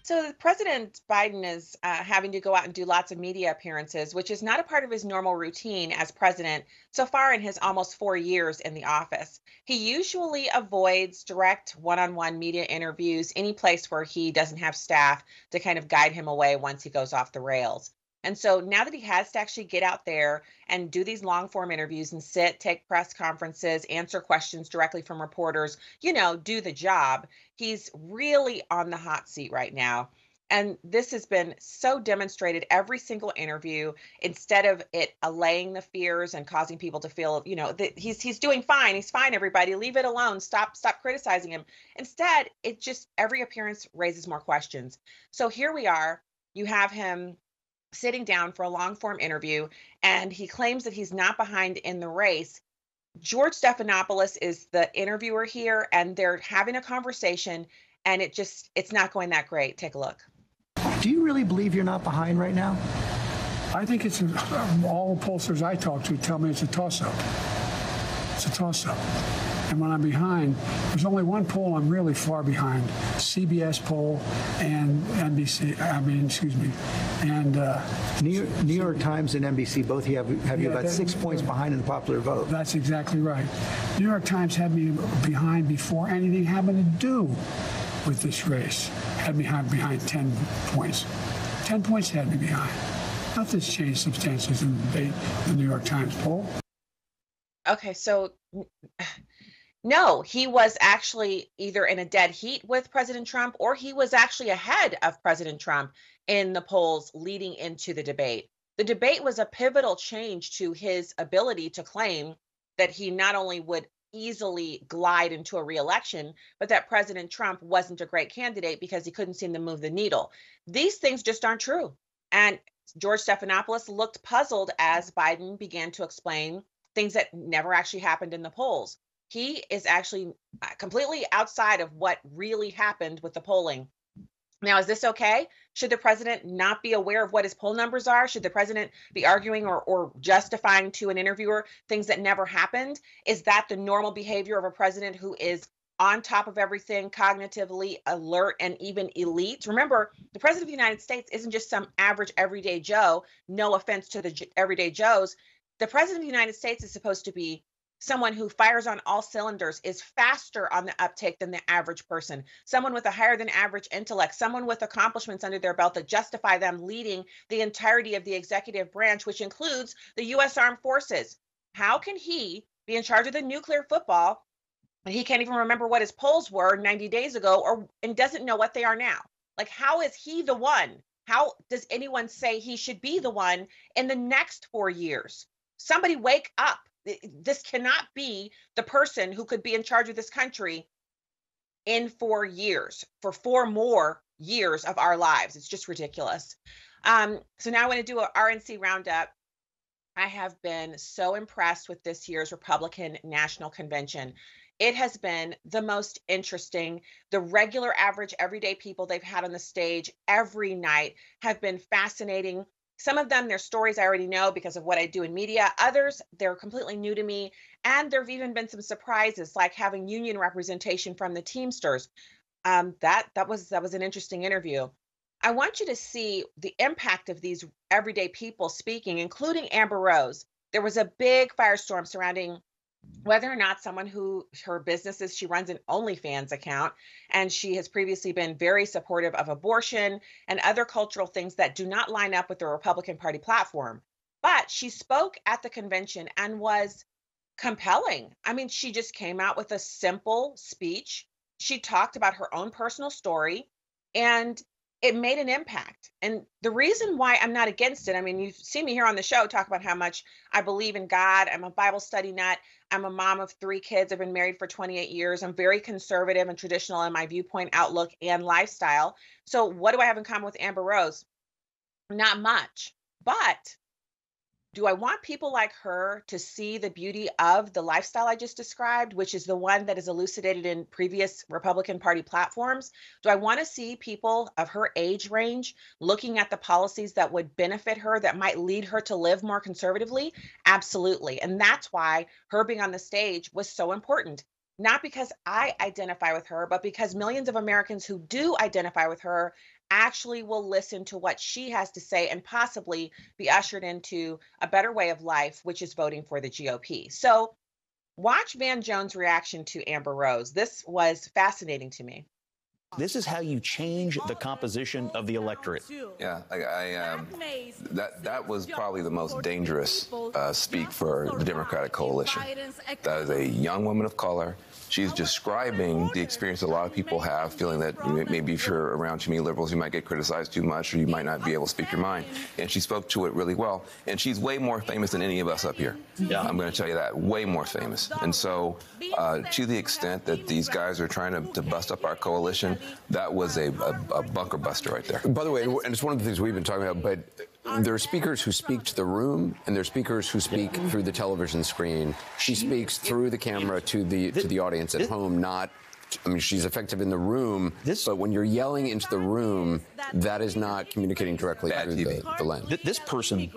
So President Biden is having to go out and do lots of media appearances, which is not a part of his normal routine as president so far in his almost 4 years in the office. He usually avoids direct one-on-one media interviews, any place where he doesn't have staff to kind of guide him away once he goes off the rails. And so now that he has to actually get out there and do these long form interviews and sit, take press conferences, answer questions directly from reporters, do the job, he's really on the hot seat right now. And this has been so demonstrated every single interview. Instead of it allaying the fears and causing people to feel, that he's doing fine. He's fine, everybody. Leave it alone. Stop criticizing him. Instead, it just every appearance raises more questions. So here we are. You have him sitting down for a long form interview, and he claims that he's not behind in the race. George Stephanopoulos is the interviewer here, and they're having a conversation, and it's not going that great. Take a look. Do you really believe you're not behind right now? I think all pollsters I talk to tell me it's a toss-up. It's a toss-up. And when I'm behind, there's only one poll I'm really far behind, CBS poll and NBC, and New York Times and NBC both have you about 6 points behind in the popular vote. That's exactly right. New York Times had me behind before anything happened to do with this race. Had me behind 10 points. 10 points had me behind. Nothing's changed substantially in the debate, the New York Times poll. Okay, so no, he was actually either in a dead heat with President Trump, or he was actually ahead of President Trump in the polls leading into the debate. The debate was a pivotal change to his ability to claim that he not only would easily glide into a reelection, but that President Trump wasn't a great candidate because he couldn't seem to move the needle. These things just aren't true. And George Stephanopoulos looked puzzled as Biden began to explain things that never actually happened in the polls. He is actually completely outside of what really happened with the polling. Now, is this okay? Should the president not be aware of what his poll numbers are? Should the president be arguing or justifying to an interviewer things that never happened? Is that the normal behavior of a president who is on top of everything, cognitively alert, and even elite? Remember, the president of the United States isn't just some average everyday Joe. No offense to the everyday Joes. The president of the United States is supposed to be someone who fires on all cylinders, is faster on the uptake than the average person, someone with a higher than average intellect, someone with accomplishments under their belt that justify them leading the entirety of the executive branch, which includes the U.S. Armed Forces. How can he be in charge of the nuclear football and he can't even remember what his polls were 90 days ago and doesn't know what they are now? Like, how is he the one? How does anyone say he should be the one in the next 4 years? Somebody wake up. This cannot be the person who could be in charge of this country in 4 years, for 4 more years of our lives. It's just ridiculous. So now I want to do a RNC roundup. I have been so impressed with this year's Republican National Convention. It has been the most interesting. The regular, average, everyday people they've had on the stage every night have been fascinating. Some of them, their stories I already know because of what I do in media. Others, they're completely new to me. And there have even been some surprises, like having union representation from the Teamsters. That was an interesting interview. I want you to see the impact of these everyday people speaking, including Amber Rose. There was a big firestorm surrounding whether or not someone who her business is, she runs an OnlyFans account, and she has previously been very supportive of abortion and other cultural things that do not line up with the Republican Party platform. But she spoke at the convention and was compelling. I mean, she just came out with a simple speech. She talked about her own personal story, and it made an impact. And the reason why I'm not against it, I mean, you've seen me here on the show talk about how much I believe in God. I'm a Bible study nut. I'm a mom of 3 kids. I've been married for 28 years. I'm very conservative and traditional in my viewpoint, outlook, and lifestyle. So what do I have in common with Amber Rose? Not much. But do I want people like her to see the beauty of the lifestyle I just described, which is the one that is elucidated in previous Republican Party platforms? Do I want to see people of her age range looking at the policies that would benefit her, that might lead her to live more conservatively? Absolutely. And that's why her being on the stage was so important. not because I identify with her, but because millions of Americans who do identify with her actually will listen to what she has to say and possibly be ushered into a better way of life, which is voting for the GOP. So, watch Van Jones' reaction to Amber Rose. This was fascinating to me. This is how you change the composition of the electorate. Yeah, that was probably the most dangerous speak for the Democratic coalition. That is a young woman of color. She's describing the experience a lot of people have, feeling that maybe if you're around too many liberals, you might get criticized too much, or you might not be able to speak your mind. And she spoke to it really well. And she's way more famous than any of us up here. Yeah. I'm going to tell you that, way more famous. And so, to the extent that these guys are trying to bust up our coalition, that was a bunker buster right there. By the way, and it's one of the things we've been talking about, but there are speakers who speak to the room, and there are speakers who speak through the television screen. She speaks through the camera to the audience at home, not. I mean, she's effective in the room, but when you're yelling into the room, that is not communicating directly through the lens. This person.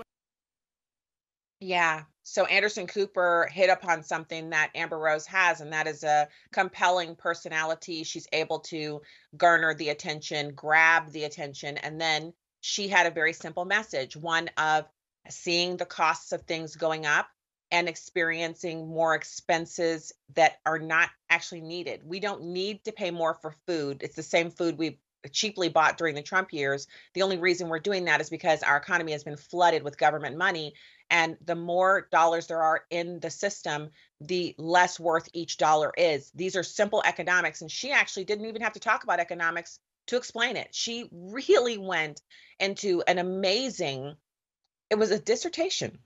Yeah. So Anderson Cooper hit upon something that Amber Rose has, and that is a compelling personality. She's able to garner the attention, grab the attention, and then she had a very simple message, one of seeing the costs of things going up and experiencing more expenses that are not actually needed. We don't need to pay more for food. It's the same food we cheaply bought during the Trump years. The only reason we're doing that is because our economy has been flooded with government money. And the more dollars there are in the system, the less worth each dollar is. These are simple economics. And she actually didn't even have to talk about economics to explain it. She really went into an amazing, it was a dissertation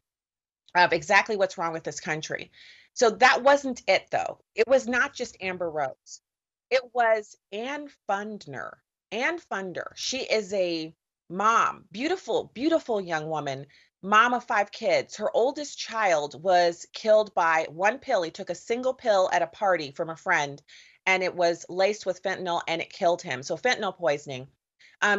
of exactly what's wrong with this country. So that wasn't it, though. It was not just Amber Rose. It was Ann Fundner. Ann Funder. She is a mom, beautiful, beautiful young woman, mom of 5 kids. Her oldest child was killed by one pill. He took a single pill at a party from a friend, and it was laced with fentanyl, and it killed him. So fentanyl poisoning.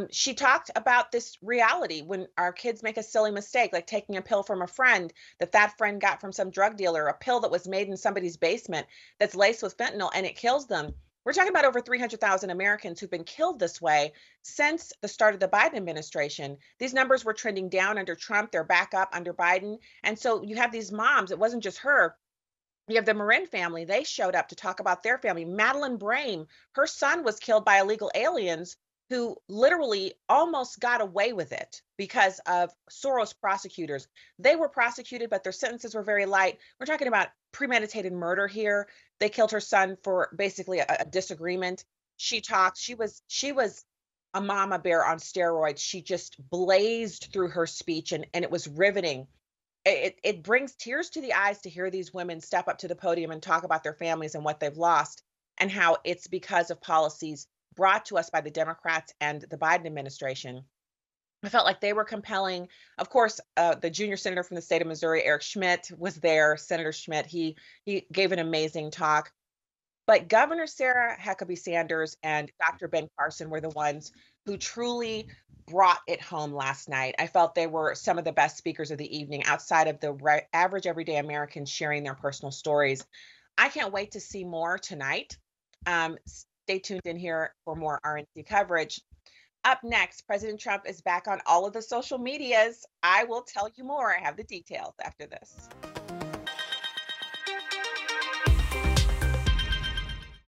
She talked about this reality when our kids make a silly mistake, like taking a pill from a friend that friend got from some drug dealer, a pill that was made in somebody's basement that's laced with fentanyl, and it kills them. We're talking about over 300,000 Americans who've been killed this way since the start of the Biden administration. These numbers were trending down under Trump. They're back up under Biden. And so you have these moms. It wasn't just her. You have the Marin family. They showed up to talk about their family. Madeline Brame, her son was killed by illegal aliens who literally almost got away with it because of Soros prosecutors. They were prosecuted, but their sentences were very light. We're talking about premeditated murder here. They killed her son for basically a disagreement. She talked. She was a mama bear on steroids. She just blazed through her speech, and it was riveting. It brings tears to the eyes to hear these women step up to the podium and talk about their families and what they've lost, and how it's because of policies brought to us by the Democrats and the Biden administration. I felt like they were compelling. Of course, the junior senator from the state of Missouri, Eric Schmidt, was there. Senator Schmidt, he gave an amazing talk. But Governor Sarah Huckabee Sanders and Dr. Ben Carson were the ones who truly brought it home last night. I felt they were some of the best speakers of the evening outside of the average everyday Americans sharing their personal stories. I can't wait to see more tonight. Stay tuned in here for more RNC coverage. Up next, President Trump is back on all of the social medias. I will tell you more. I have the details after this.